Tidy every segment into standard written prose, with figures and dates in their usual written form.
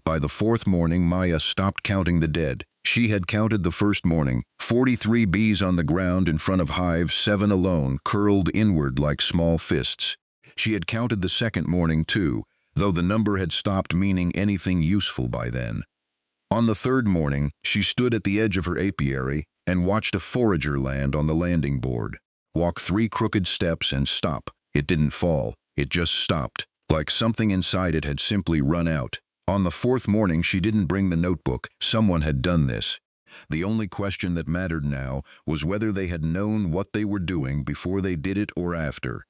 By the fourth morning, Maya stopped counting the dead. She had counted the first morning, 43 bees on the ground in front of hive, 7 alone, curled inward like small fists. She had counted the second morning too, though the number had stopped meaning anything useful by then. On the third morning, she stood at the edge of her apiary and watched a forager land on the landing board. Walk 3 crooked steps and stop. It didn't fall, it just stopped, like something inside it had simply run out. On the fourth morning, she didn't bring the notebook. Someone had done this. The only question that mattered now was whether they had known what they were doing before they did it or after.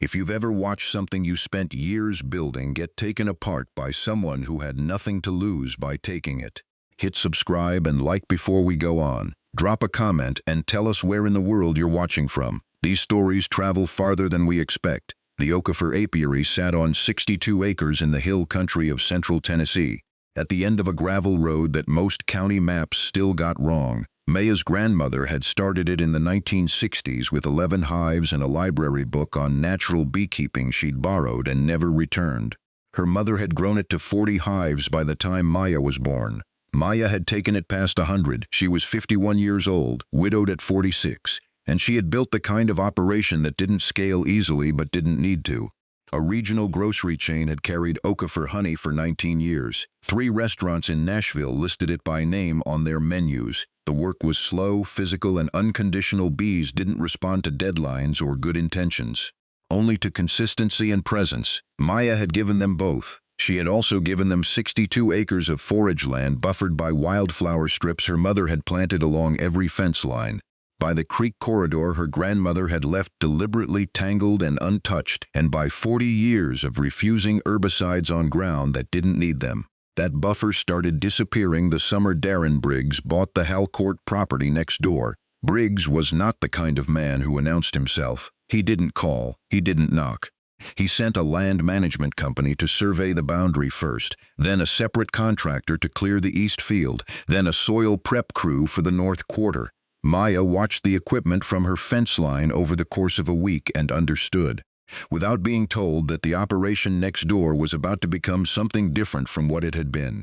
If you've ever watched something you spent years building get taken apart by someone who had nothing to lose by taking it, hit subscribe and like before we go on. Drop a comment and tell us where in the world you're watching from. These stories travel farther than we expect. The Okafor apiary sat on 62 acres in the hill country of central Tennessee, at the end of a gravel road that most county maps still got wrong. Maya's grandmother had started it in the 1960s with 11 hives and a library book on natural beekeeping she'd borrowed and never returned. Her mother had grown it to 40 hives by the time Maya was born. Maya had taken it past 100. She was 51 years old, widowed at 46. And she had built the kind of operation that didn't scale easily but didn't need to. A regional grocery chain had carried Okafor honey for 19 years. 3 restaurants in Nashville listed it by name on their menus. The work was slow, physical, and unconditional. Bees didn't respond to deadlines or good intentions, only to consistency and presence. Maya had given them both. She had also given them 62 acres of forage land buffered by wildflower strips her mother had planted along every fence line. By the creek corridor her grandmother had left deliberately tangled and untouched, and by 40 years of refusing herbicides on ground that didn't need them. That buffer started disappearing the summer Darren Briggs bought the Halcourt property next door. Briggs was not the kind of man who announced himself. He didn't call, he didn't knock. He sent a land management company to survey the boundary first, then a separate contractor to clear the east field, then a soil prep crew for the north quarter. Maya watched the equipment from her fence line over the course of a week and understood, without being told, that the operation next door was about to become something different from what it had been.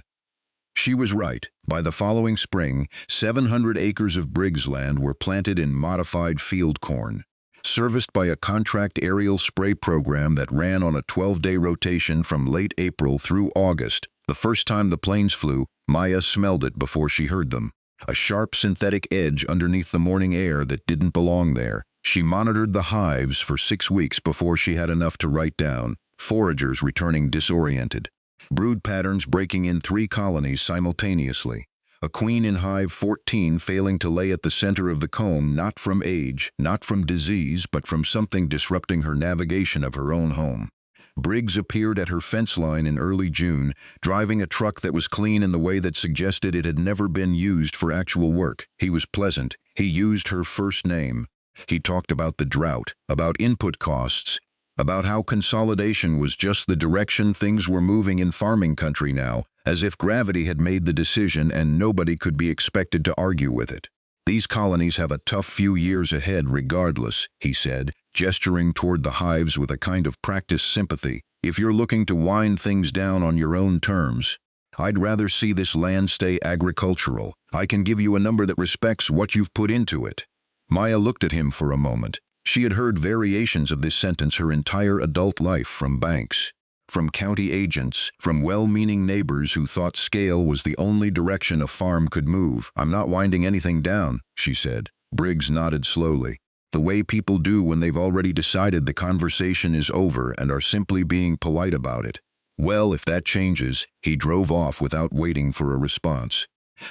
She was right. By the following spring, 700 acres of Briggs land were planted in modified field corn, serviced by a contract aerial spray program that ran on a 12-day rotation from late April through August. The first time the planes flew, Maya smelled it before she heard them. A sharp synthetic edge underneath the morning air that didn't belong there. She monitored the hives for 6 weeks before she had enough to write down. Foragers returning disoriented. Brood patterns breaking in 3 colonies simultaneously. A queen in hive 14 failing to lay at the center of the comb, not from age, not from disease, but from something disrupting her navigation of her own home. Briggs appeared at her fence line in early June, driving a truck that was clean in the way that suggested it had never been used for actual work. He was pleasant. He used her first name. He talked about the drought, about input costs, about how consolidation was just the direction things were moving in farming country now, as if gravity had made the decision and nobody could be expected to argue with it. These colonies have a tough few years ahead regardless, he said, gesturing toward the hives with a kind of practiced sympathy. If you're looking to wind things down on your own terms, I'd rather see this land stay agricultural. I can give you a number that respects what you've put into it. Maya looked at him for a moment. She had heard variations of this sentence her entire adult life from banks, from county agents, from well-meaning neighbors who thought scale was the only direction a farm could move. I'm not winding anything down, she said. Briggs nodded slowly. The way people do when they've already decided the conversation is over and are simply being polite about it. Well, if that changes, he drove off without waiting for a response.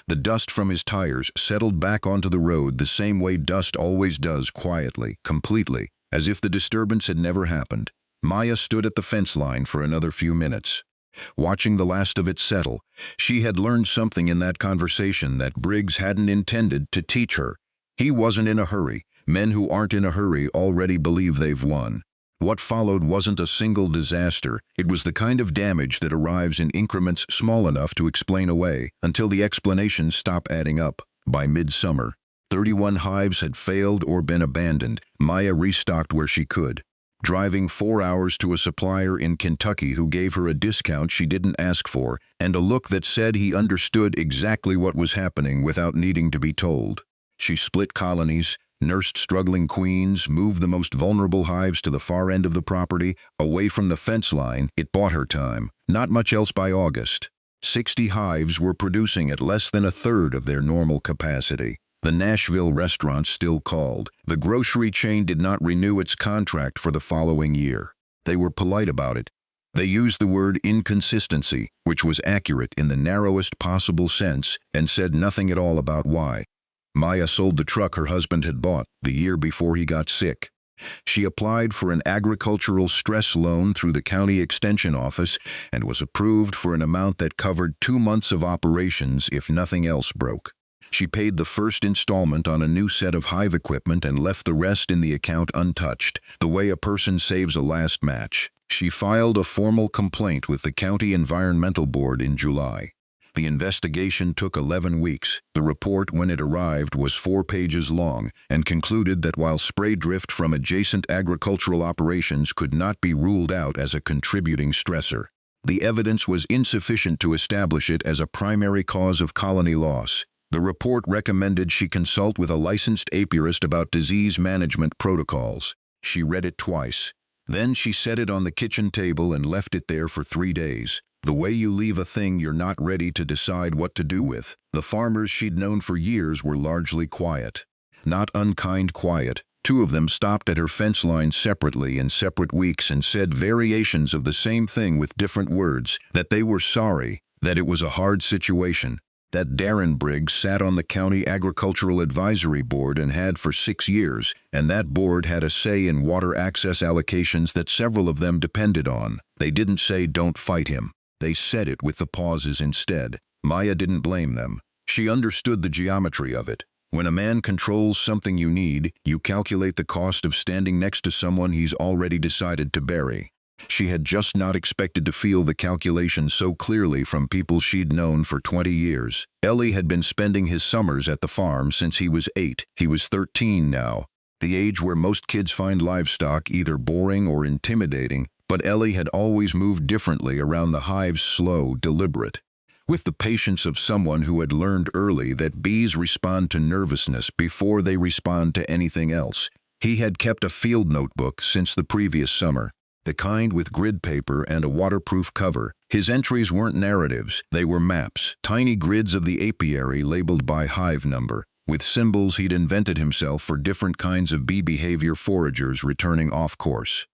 The dust from his tires settled back onto the road the same way dust always does, quietly, completely, as if the disturbance had never happened. Maya stood at the fence line for another few minutes, watching the last of it settle. She had learned something in that conversation that Briggs hadn't intended to teach her. He wasn't in a hurry. Men who aren't in a hurry already believe they've won. What followed wasn't a single disaster. It was the kind of damage that arrives in increments small enough to explain away, until the explanations stop adding up. By midsummer, 31 hives had failed or been abandoned. Maya restocked where she could. driving 4 hours to a supplier in Kentucky who gave her a discount she didn't ask for and a look that said he understood exactly what was happening without needing to be told. She split colonies, nursed struggling queens, moved the most vulnerable hives to the far end of the property, away from the fence line. It bought her time. Not much else by August. 60 hives were producing at less than a third of their normal capacity. The Nashville restaurant still called. The grocery chain did not renew its contract for the following year. They were polite about it. They used the word inconsistency, which was accurate in the narrowest possible sense, and said nothing at all about why. Maya sold the truck her husband had bought the year before he got sick. She applied for an agricultural stress loan through the county extension office and was approved for an amount that covered 2 months of operations if nothing else broke. She paid the first installment on a new set of hive equipment and left the rest in the account untouched, the way a person saves a last match. She filed a formal complaint with the County Environmental Board in July. The investigation took 11 weeks. The report, when it arrived, was 4 pages long and concluded that while spray drift from adjacent agricultural operations could not be ruled out as a contributing stressor, the evidence was insufficient to establish it as a primary cause of colony loss. The report recommended she consult with a licensed apiarist about disease management protocols. She read it twice. Then she set it on the kitchen table and left it there for 3 days. The way you leave a thing you're not ready to decide what to do with. The farmers she'd known for years were largely quiet. Not unkind quiet. 2 of them stopped at her fence line separately in separate weeks and said variations of the same thing with different words, that they were sorry, that it was a hard situation, that Darren Briggs sat on the County Agricultural Advisory Board and had for 6 years, and that board had a say in water access allocations that several of them depended on. They didn't say don't fight him. They said it with the pauses instead. Maya didn't blame them. She understood the geometry of it. When a man controls something you need, you calculate the cost of standing next to someone he's already decided to bury. She had just not expected to feel the calculation so clearly from people she'd known for 20 years. Ellie had been spending his summers at the farm since he was 8. He was 13 now, the age where most kids find livestock either boring or intimidating, but Ellie had always moved differently around the hive's slow, deliberate, with the patience of someone who had learned early that bees respond to nervousness before they respond to anything else. He had kept a field notebook since the previous summer, the kind with grid paper and a waterproof cover. His entries weren't narratives, they were maps, tiny grids of the apiary labeled by hive number, with symbols he'd invented himself for different kinds of bee behavior foragers returning off course.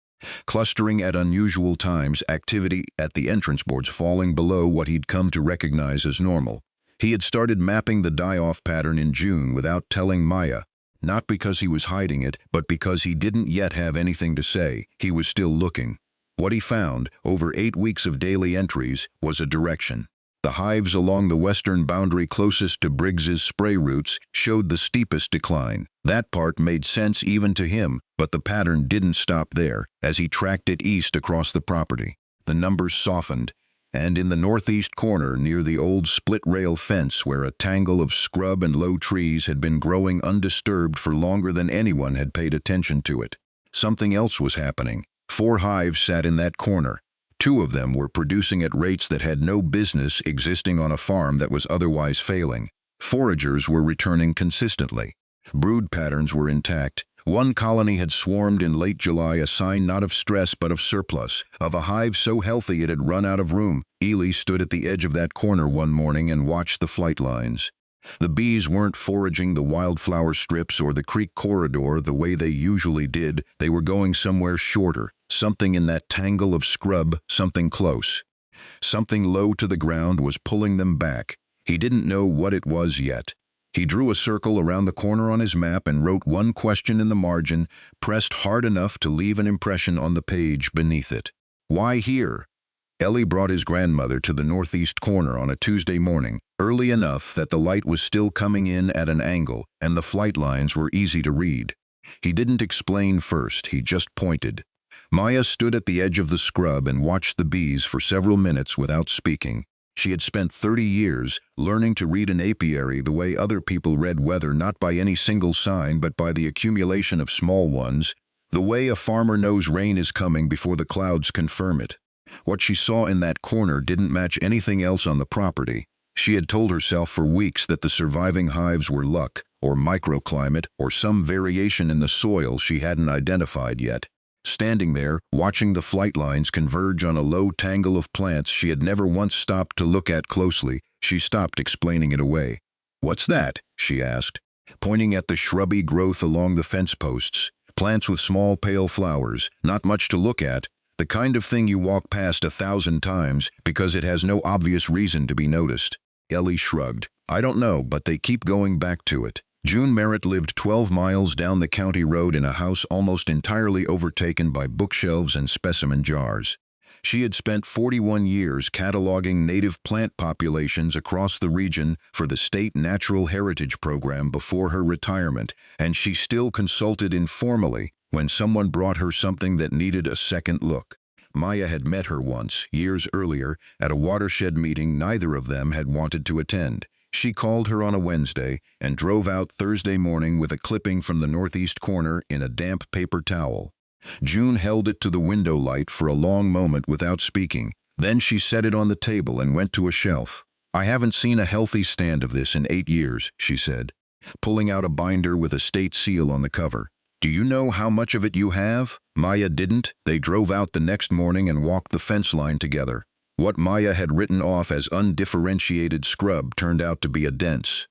Clustering at unusual times, activity at the entrance boards falling below what he'd come to recognize as normal. He had started mapping the die-off pattern in June without telling Maya, not because he was hiding it, but because he didn't yet have anything to say. He was still looking. What he found, over 8 weeks of daily entries, was a direction. The hives along the western boundary closest to Briggs's spray routes showed the steepest decline. That part made sense even to him, but the pattern didn't stop there. As he tracked it east across the property, the numbers softened, and in the northeast corner near the old split-rail fence where a tangle of scrub and low trees had been growing undisturbed for longer than anyone had paid attention to it, something else was happening. 4 hives sat in that corner. 2 of them were producing at rates that had no business existing on a farm that was otherwise failing. Foragers were returning consistently. Brood patterns were intact. One colony had swarmed in late July, a sign not of stress but of surplus, of a hive so healthy it had run out of room. Ely stood at the edge of that corner one morning and watched the flight lines. The bees weren't foraging the wildflower strips or the creek corridor the way they usually did. They were going somewhere shorter, something in that tangle of scrub, something close. Something low to the ground was pulling them back. He didn't know what it was yet. He drew a circle around the corner on his map and wrote one question in the margin, pressed hard enough to leave an impression on the page beneath it. Why here? Ellie brought his grandmother to the northeast corner on a Tuesday morning, early enough that the light was still coming in at an angle and the flight lines were easy to read. He didn't explain first, he just pointed. Maya stood at the edge of the scrub and watched the bees for several minutes without speaking. She had spent 30 years learning to read an apiary the way other people read weather, not by any single sign but by the accumulation of small ones, The way a farmer knows rain is coming before the clouds confirm it. What she saw in that corner didn't match anything else on the property. She had told herself for weeks that the surviving hives were luck, or microclimate, or some variation in the soil she hadn't identified yet. Standing there, watching the flight lines converge on a low tangle of plants she had never once stopped to look at closely, she stopped explaining it away. "What's that?" she asked, pointing at the shrubby growth along the fence posts. Plants with small pale flowers, not much to look at, the kind of thing you walk past 1,000 times because it has no obvious reason to be noticed. Ellie shrugged. "I don't know, but they keep going back to it." June Merritt lived 12 miles down the county road in a house almost entirely overtaken by bookshelves and specimen jars. She had spent 41 years cataloging native plant populations across the region for the State Natural Heritage Program before her retirement, and she still consulted informally when someone brought her something that needed a second look. Maya had met her once, years earlier, at a watershed meeting neither of them had wanted to attend. She called her on a Wednesday and drove out Thursday morning with a clipping from the northeast corner in a damp paper towel. June held it to the window light for a long moment without speaking. Then she set it on the table and went to a shelf. "I haven't seen a healthy stand of this in 8 years, she said, pulling out a binder with a state seal on the cover. "Do you know how much of it you have?" Maya didn't. They drove out the next morning and walked the fence line together. What Maya had written off as undifferentiated scrub turned out to be a dense,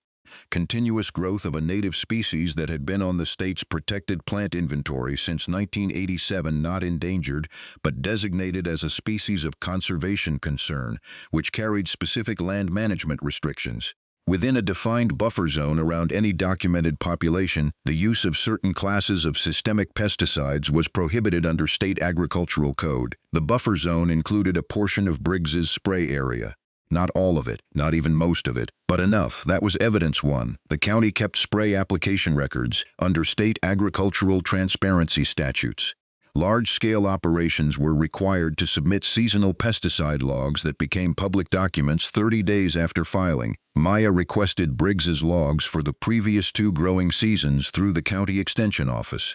continuous growth of a native species that had been on the state's protected plant inventory since 1987, not endangered, but designated as a species of conservation concern, which carried specific land management restrictions. Within a defined buffer zone around any documented population, the use of certain classes of systemic pesticides was prohibited under state agricultural code. The buffer zone included a portion of Briggs's spray area. Not all of it, not even most of it, but enough. That was evidence one. The county kept spray application records under state agricultural transparency statutes. Large-scale operations were required to submit seasonal pesticide logs that became public documents 30 days after filing. Maya requested Briggs's logs for the previous 2 growing seasons through the county extension office.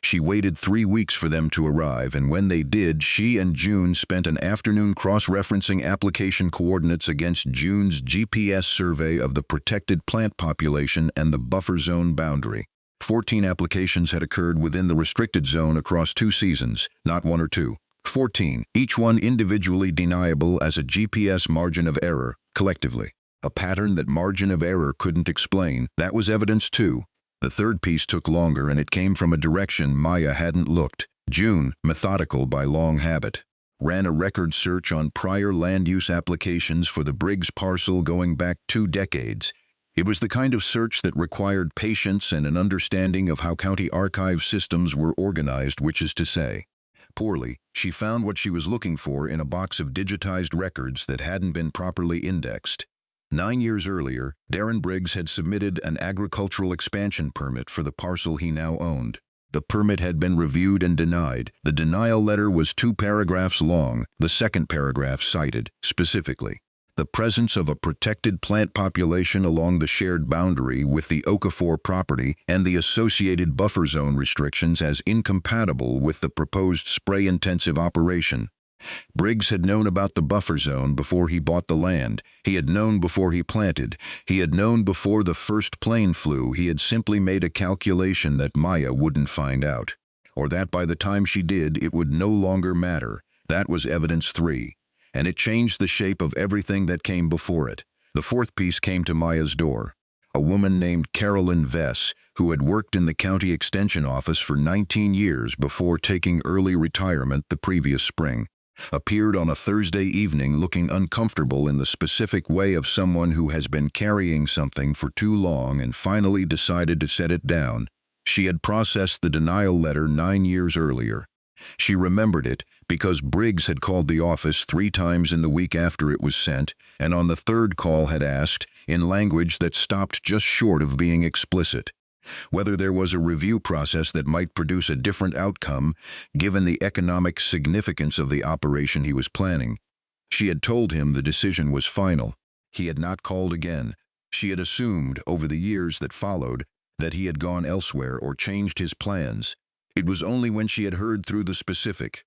She waited 3 weeks for them to arrive, and when they did, she and June spent an afternoon cross-referencing application coordinates against June's GPS survey of the protected plant population and the buffer zone boundary. 14 applications had occurred within the restricted zone across 2 seasons, not 1 or 2. 14, each one individually deniable as a GPS margin of error, collectively. A pattern that margin of error couldn't explain. That was evidence too. The third piece took longer, and it came from a direction Maya hadn't looked. June, methodical by long habit, ran a record search on prior land use applications for the Briggs parcel going back 2 decades. It was the kind of search that required patience and an understanding of how county archive systems were organized, which is to say, poorly. She found what she was looking for in a box of digitized records that hadn't been properly indexed. 9 years earlier, Darren Briggs had submitted an agricultural expansion permit for the parcel he now owned. The permit had been reviewed and denied. The denial letter was 2 paragraphs long. The second paragraph cited, specifically, the presence of a protected plant population along the shared boundary with the Okafor property and the associated buffer zone restrictions as incompatible with the proposed spray-intensive operation. Briggs had known about the buffer zone before he bought the land. He had known before he planted. He had known before the first plane flew. He had simply made a calculation that Maya wouldn't find out, or that by the time she did, it would no longer matter. That was evidence 3. And it changed the shape of everything that came before it. The fourth piece came to Maya's door. A woman named Carolyn Vess, who had worked in the county extension office for 19 years before taking early retirement the previous spring, appeared on a Thursday evening looking uncomfortable in the specific way of someone who has been carrying something for too long and finally decided to set it down. She had processed the denial letter 9 years earlier. She remembered it because Briggs had called the office 3 times in the week after it was sent, and on the third call had asked, in language that stopped just short of being explicit, whether there was a review process that might produce a different outcome given the economic significance of the operation he was planning. She had told him the decision was final. He had not called again. She had assumed, over the years that followed, that he had gone elsewhere or changed his plans. It was only when she had heard through the specific,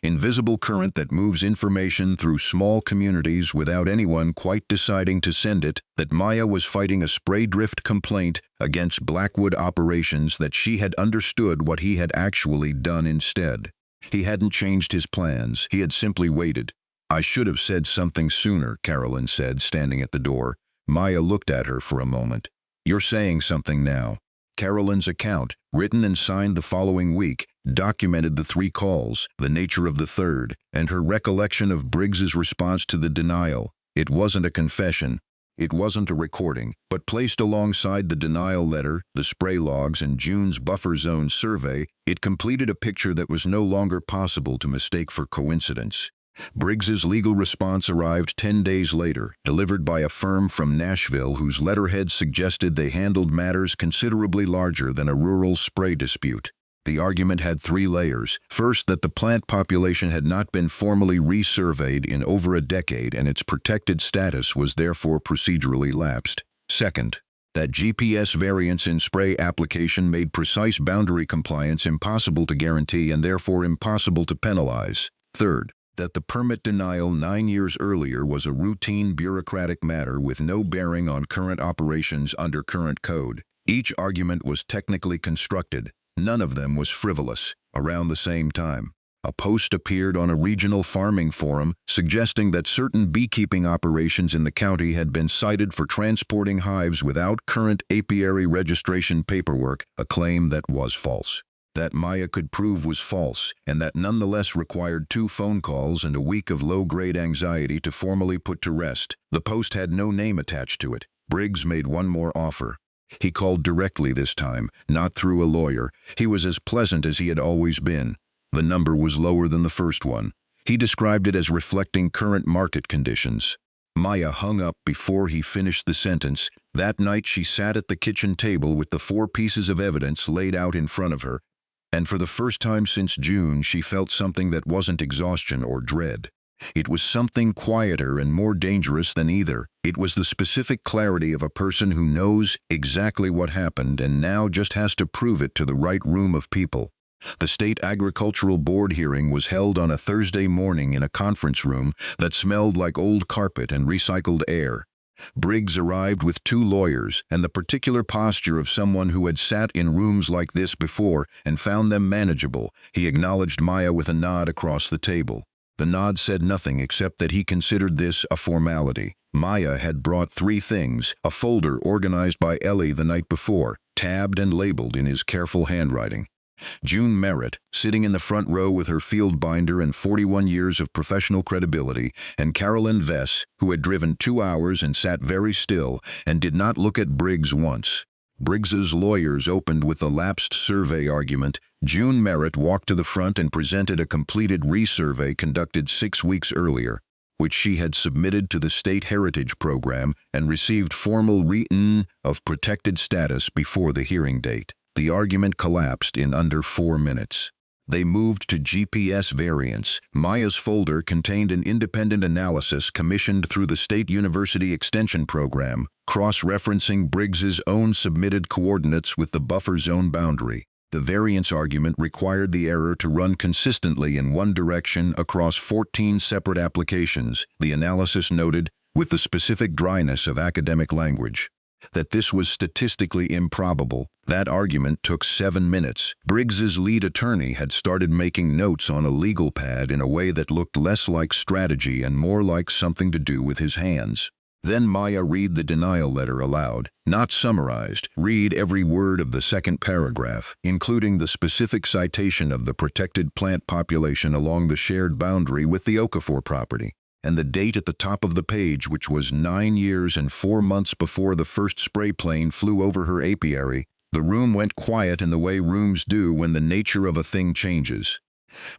invisible current that moves information through small communities without anyone quite deciding to send it, that Maya was fighting a spray drift complaint against Blackwood operations, that she had understood what he had actually done instead. He hadn't changed his plans, he had simply waited. "I should have said something sooner," Carolyn said, standing at the door. Maya looked at her for a moment. "You're saying something now." Carolyn's account, written and signed the following week, documented the 3 calls, the nature of the third, and her recollection of Briggs's response to the denial. It wasn't a confession. It wasn't a recording, but placed alongside the denial letter, the spray logs, and June's buffer zone survey, it completed a picture that was no longer possible to mistake for coincidence. Briggs's legal response arrived 10 days later, delivered by a firm from Nashville whose letterhead suggested they handled matters considerably larger than a rural spray dispute. The argument had 3 layers. First, that the plant population had not been formally resurveyed in over a decade and its protected status was therefore procedurally lapsed. Second, that GPS variance in spray application made precise boundary compliance impossible to guarantee and therefore impossible to penalize. Third, that the permit denial 9 years earlier was a routine bureaucratic matter with no bearing on current operations under current code. Each argument was technically constructed. None of them was frivolous. Around the same time, a post appeared on a regional farming forum suggesting that certain beekeeping operations in the county had been cited for transporting hives without current apiary registration paperwork, a claim that was false. That Maya could prove was false, and that nonetheless required 2 phone calls and a week of low-grade anxiety to formally put to rest. The post had no name attached to it. Briggs made one more offer. He called directly this time, not through a lawyer. He was as pleasant as he had always been. The number was lower than the first one. He described it as reflecting current market conditions. Maya hung up before he finished the sentence. That night she sat at the kitchen table with the 4 pieces of evidence laid out in front of her. And for the first time since June, she felt something that wasn't exhaustion or dread. It was something quieter and more dangerous than either. It was the specific clarity of a person who knows exactly what happened and now just has to prove it to the right room of people. The State Agricultural Board hearing was held on a Thursday morning in a conference room that smelled like old carpet and recycled air. Briggs arrived with 2 lawyers and the particular posture of someone who had sat in rooms like this before and found them manageable. He acknowledged Maya with a nod across the table. The nod said nothing except that he considered this a formality. Maya had brought 3 things: a folder organized by Ellie the night before, tabbed and labeled in his careful handwriting. June Merritt, sitting in the front row with her field binder and 41 years of professional credibility, and Carolyn Vess, who had driven 2 hours and sat very still and did not look at Briggs once. Briggs's lawyers opened with the lapsed survey argument. June Merritt walked to the front and presented a completed resurvey conducted 6 weeks earlier, which she had submitted to the State Heritage Program and received formal written of protected status before the hearing date. The argument collapsed in under 4 minutes. They moved to GPS variance. Maya's folder contained an independent analysis commissioned through the State University Extension Program, cross-referencing Briggs's own submitted coordinates with the buffer zone boundary. The variance argument required the error to run consistently in one direction across 14 separate applications. The analysis noted, with the specific dryness of academic language, that this was statistically improbable. That argument took 7 minutes. Briggs's lead attorney had started making notes on a legal pad in a way that looked less like strategy and more like something to do with his hands. Then Maya read the denial letter aloud, not summarized. Read every word of the second paragraph, including the specific citation of the protected plant population along the shared boundary with the Okafor property, and the date at the top of the page, which was 9 years and 4 months before the first spray plane flew over her apiary. The room went quiet in the way rooms do when the nature of a thing changes.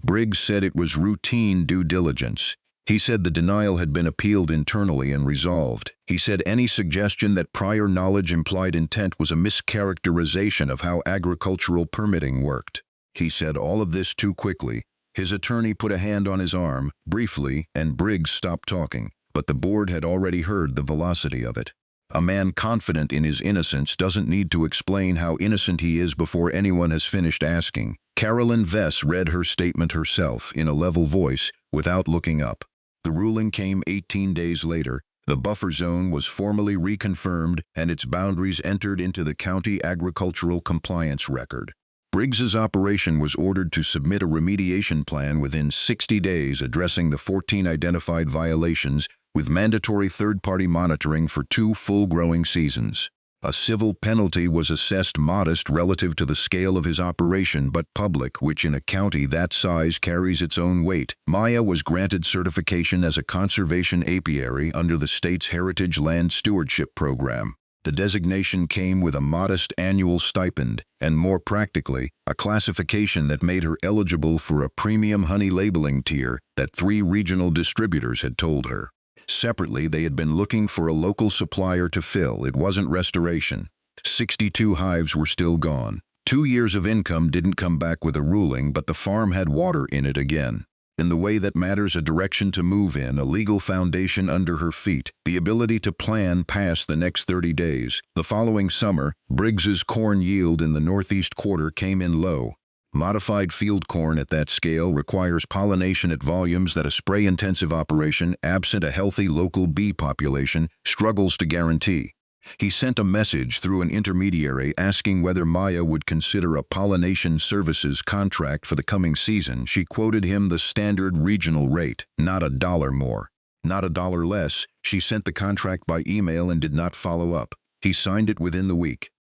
Briggs said it was routine due diligence. He said the denial had been appealed internally and resolved. He said any suggestion that prior knowledge implied intent was a mischaracterization of how agricultural permitting worked. He said all of this too quickly. His attorney put a hand on his arm, briefly, and Briggs stopped talking, but the board had already heard the velocity of it. A man confident in his innocence doesn't need to explain how innocent he is before anyone has finished asking. Carolyn Vess read her statement herself in a level voice without looking up. The ruling came 18 days later. The buffer zone was formally reconfirmed and its boundaries entered into the county agricultural compliance record. Briggs's operation was ordered to submit a remediation plan within 60 days addressing the 14 identified violations with mandatory third-party monitoring for 2 full growing seasons. A civil penalty was assessed modest relative to the scale of his operation but public, which in a county that size carries its own weight. Maya was granted certification as a conservation apiary under the state's Heritage Land Stewardship Program. The designation came with a modest annual stipend and, more practically, a classification that made her eligible for a premium honey labeling tier that 3 regional distributors had told her. Separately, they had been looking for a local supplier to fill. It wasn't restoration. 62 hives were still gone. 2 years of income didn't come back with a ruling, but the farm had water in it again. In the way that matters, a direction to move in, a legal foundation under her feet, the ability to plan past the next 30 days. The following summer, Briggs's corn yield in the northeast quarter came in low. Modified field corn at that scale requires pollination at volumes that a spray-intensive operation, absent a healthy local bee population, struggles to guarantee. He sent a message through an intermediary asking whether Maya would consider a pollination services contract for the coming season. She quoted him the standard regional rate, not $1 more, not $1 less. She sent the contract by email and did not follow up. He signed it within the week.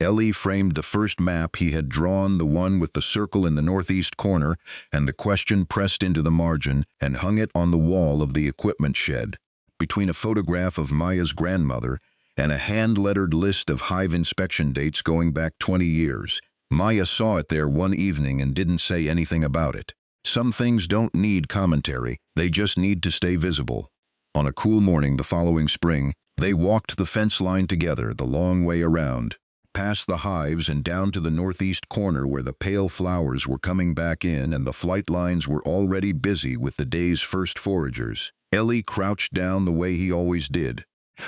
Ellie framed the first map he had drawn, the one with the circle in the northeast corner and the question pressed into the margin, and hung it on the wall of the equipment shed. Between a photograph of Maya's grandmother and a hand-lettered list of hive inspection dates going back 20 years, Maya saw it there one evening and didn't say anything about it. Some things don't need commentary, they just need to stay visible. On a cool morning the following spring, they walked the fence line together the long way around, past the hives and down to the northeast corner where the pale flowers were coming back in and the flight lines were already busy with the day's first foragers. Ellie crouched down the way he always did,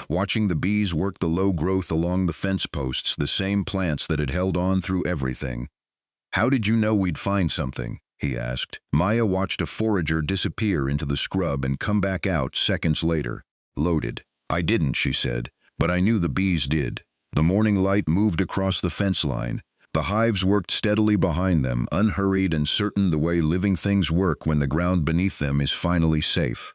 watching the bees work the low growth along the fence posts, the same plants that had held on through everything. "How did you know we'd find something?" he asked. Maya watched a forager disappear into the scrub and come back out seconds later, loaded. "I didn't," she said, "but I knew the bees did." The morning light moved across the fence line. The hives worked steadily behind them, unhurried and certain, the way living things work when the ground beneath them is finally safe.